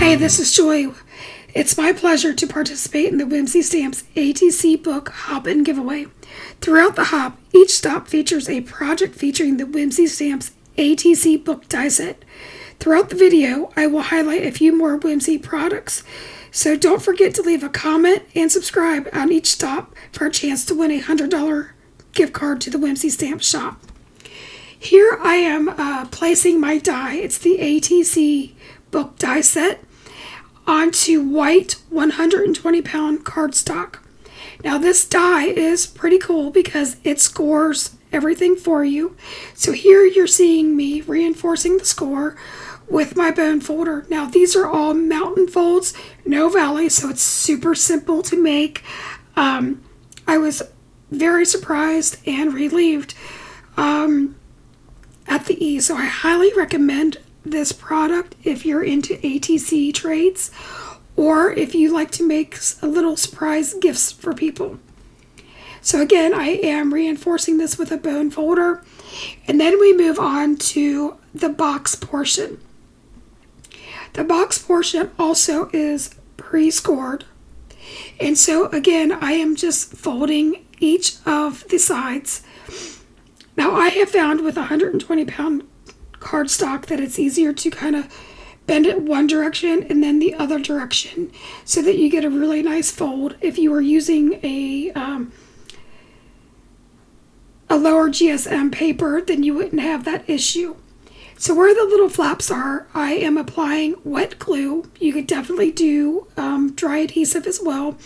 Hey, this is Joy. It's my pleasure to participate in the Whimsy Stamps ATC Book Hop-In giveaway. Throughout the hop, each stop features a project featuring the Whimsy Stamps ATC Book die set. Throughout the video, I will highlight a few more Whimsy products, so don't forget to leave a comment and subscribe on each stop for a chance to win a $100 gift card to the Whimsy Stamps shop. Here I am placing my die. It's the ATC Book die set onto white 120-pound cardstock. Now this die is pretty cool because it scores everything for you. So here you're seeing me reinforcing the score with my bone folder. Now these are all mountain folds, no valley, so it's super simple to make. I was very surprised and relieved at the ease. So I highly recommend this product if you're into ATC trades or if you like to make a little surprise gifts for people. So again, I am reinforcing this with a bone folder, and then we move on to the box portion. The box portion also is pre-scored, and so again I am just folding each of the sides. Now I have found with 120-pound cardstock that it's easier to kind of bend it one direction and then the other direction so that you get a really nice fold. If you were using a lower GSM paper, then you wouldn't have that issue. So where the little flaps are, I am applying wet glue. You could definitely do dry adhesive as well,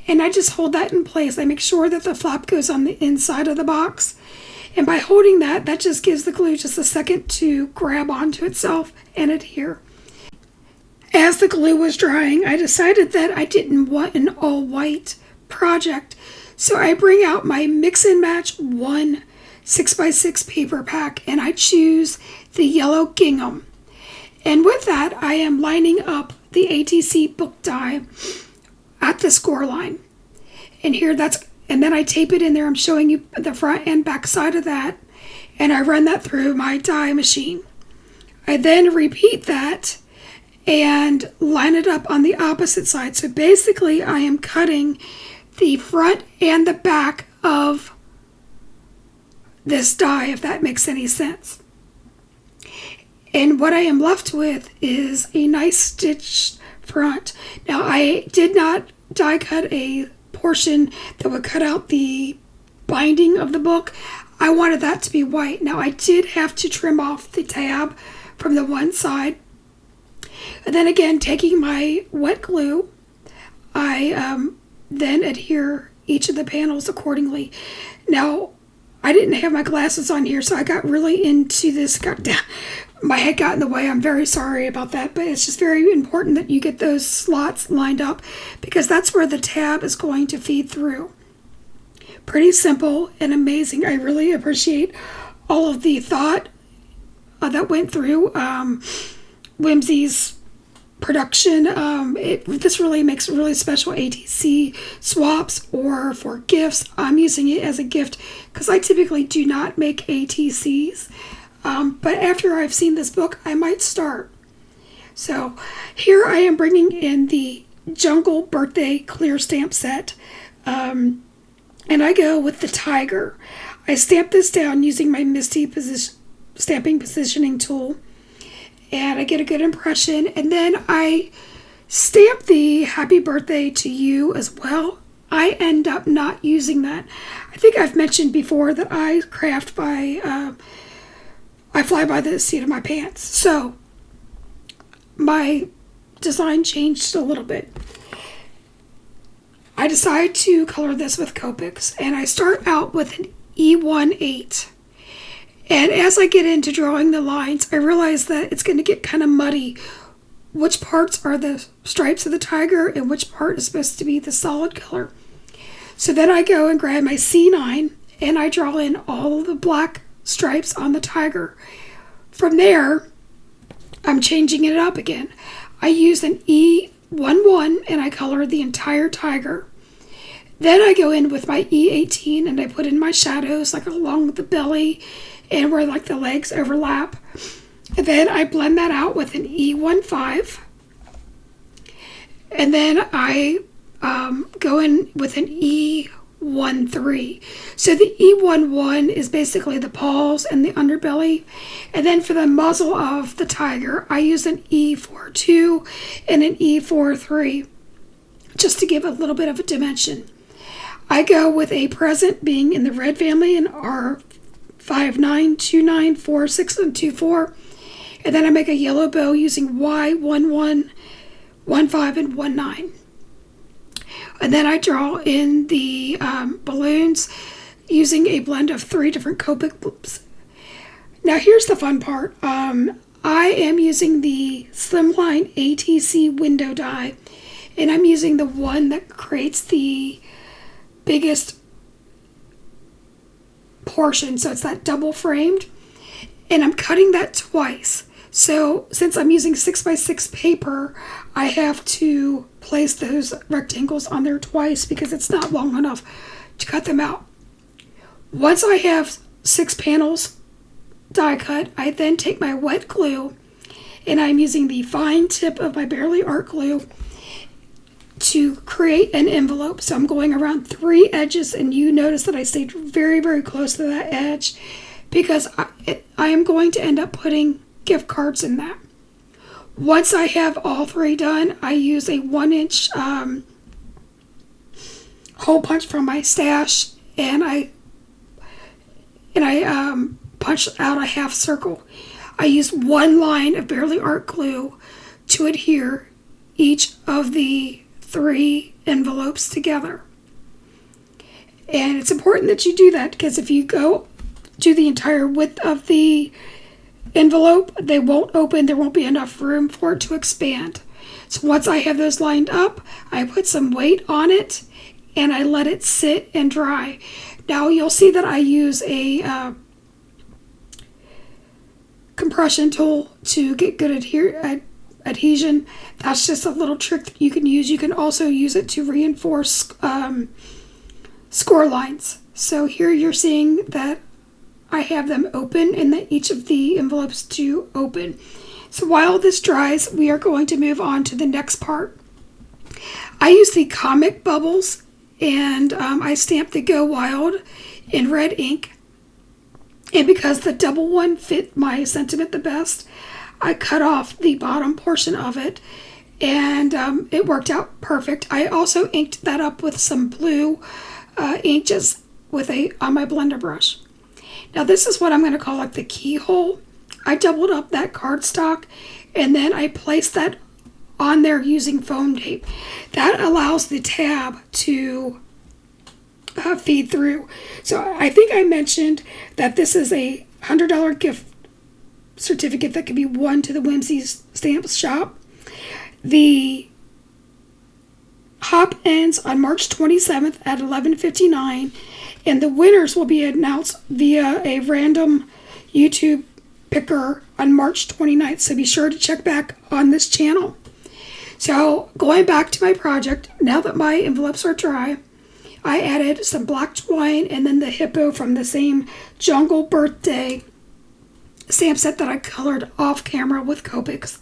and I just hold that in place. I make sure that the flap goes on the inside of the box. And by holding that, that just gives the glue just a second to grab onto itself and adhere. As the glue was drying, I decided that I didn't want an all-white project. So I bring out my Mix and Match 1 6x6 paper pack, and I choose the yellow gingham. And with that, I am lining up the ATC book die at the score line. And then I tape it in there. I'm showing you the front and back side of that. And I run that through my die machine. I then repeat that and line it up on the opposite side. So basically I am cutting the front and the back of this die, if that makes any sense. And what I am left with is a nice stitched front. Now I did not die cut a portion that would cut out the binding of the book. I wanted that to be white. Now I did have to trim off the tab from the one side. And then again, taking my wet glue, I then adhere each of the panels accordingly. Now I didn't have my glasses on here, so I got really into this. My head got in the way. I'm very sorry about that, but it's just very important that you get those slots lined up because that's where the tab is going to feed through. Pretty simple and amazing. I really appreciate all of the thought that went through Whimsy's production. This really makes really special ATC swaps or for gifts. I'm using it as a gift because I typically do not make ATCs. But after I've seen this book, I might start. So here I am bringing in the Jungle Birthday Clear Stamp Set. And I go with the tiger. I stamp this down using my Misty stamping positioning tool. And I get a good impression. And then I stamp the Happy Birthday to You as well. I end up not using that. I think I've mentioned before that I craft by... I fly by the seat of my pants. So my design changed a little bit. I decided to color this with Copics, and I start out with an E18. And as I get into drawing the lines, I realize that it's going to get kind of muddy. Which parts are the stripes of the tiger and which part is supposed to be the solid color. So then I go and grab my C9 and I draw in all the black stripes on the tiger. From there, I'm changing it up again. I use an E11 and I color the entire tiger. Then I go in with my E18 and I put in my shadows like along the belly and where like the legs overlap. And then I blend that out with an E15 And then I go in with an E13. So the E11 is basically the paws and the underbelly. And then for the muzzle of the tiger, I use an E42 and an E43 just to give a little bit of a dimension. I go with a present being in the red family in R59, 29, 4, 6, and 24. And then I make a yellow bow using Y11, 15, and 19. And then I draw in the balloons using a blend of 3 different Copic bloops. Now here's the fun part. I am using the Slimline ATC window die, and I'm using the one that creates the biggest portion, so it's that double framed, and I'm cutting that twice. So since I'm using 6x6 paper, I have to place those rectangles on there twice because it's not long enough to cut them out. Once I have 6 panels die cut, I then take my wet glue, and I'm using the fine tip of my Barely Art glue to create an envelope. So I'm going around 3 edges, and you notice that I stayed very, very close to that edge because I am going to end up putting gift cards in that. Once I have all 3 done, I use a 1-inch hole punch from my stash, and I punch out a half circle. I use 1 line of Barely Art glue to adhere each of the 3 envelopes together. And it's important that you do that because if you go to the entire width of the envelope, they won't open. There won't be enough room for it to expand. So once I have those lined up, I put some weight on it and I let it sit and dry. Now you'll see that I use a compression tool to get good adhesion. That's just a little trick that you can use. You can also use it to reinforce score lines. So here you're seeing that I have them open and that each of the envelopes do open. So while this dries, we are going to move on to the next part. I use the comic bubbles, and I stamp the Go Wild in red ink. And because the double one fit my sentiment the best, I cut off the bottom portion of it, and it worked out perfect. I also inked that up with some blue ink just on my blender brush. Now this is what I'm going to call like the keyhole. I doubled up that cardstock, and then I placed that on there using foam tape. That allows the tab to feed through. So I think I mentioned that this is a $100 gift certificate that can be won to the Whimsy Stamps shop. The hop ends on March 27th at 11:59, and the winners will be announced via a random YouTube picker on March 29th, so be sure to check back on this channel. So going back to my project, now that my envelopes are dry, I added some black twine and then the hippo from the same Jungle Birthday stamp set that I colored off camera with Copics.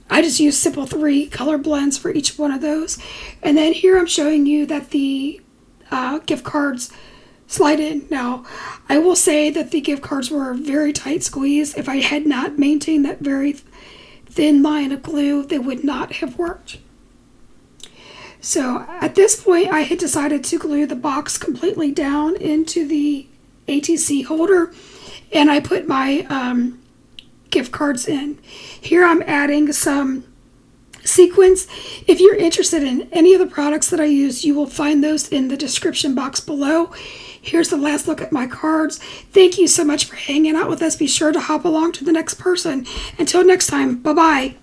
I just used simple 3 color blends for each one of those. And then here I'm showing you that the gift cards slide in. Now, I will say that the gift cards were a very tight squeeze. If I had not maintained that very thin line of glue, they would not have worked. So at this point, I had decided to glue the box completely down into the ATC holder, and I put my gift cards in. Here I'm adding some sequins. If you're interested in any of the products that I use, you will find those in the description box below. Here's the last look at my cards. Thank you so much for hanging out with us. Be sure to hop along to the next person. Until next time, bye-bye.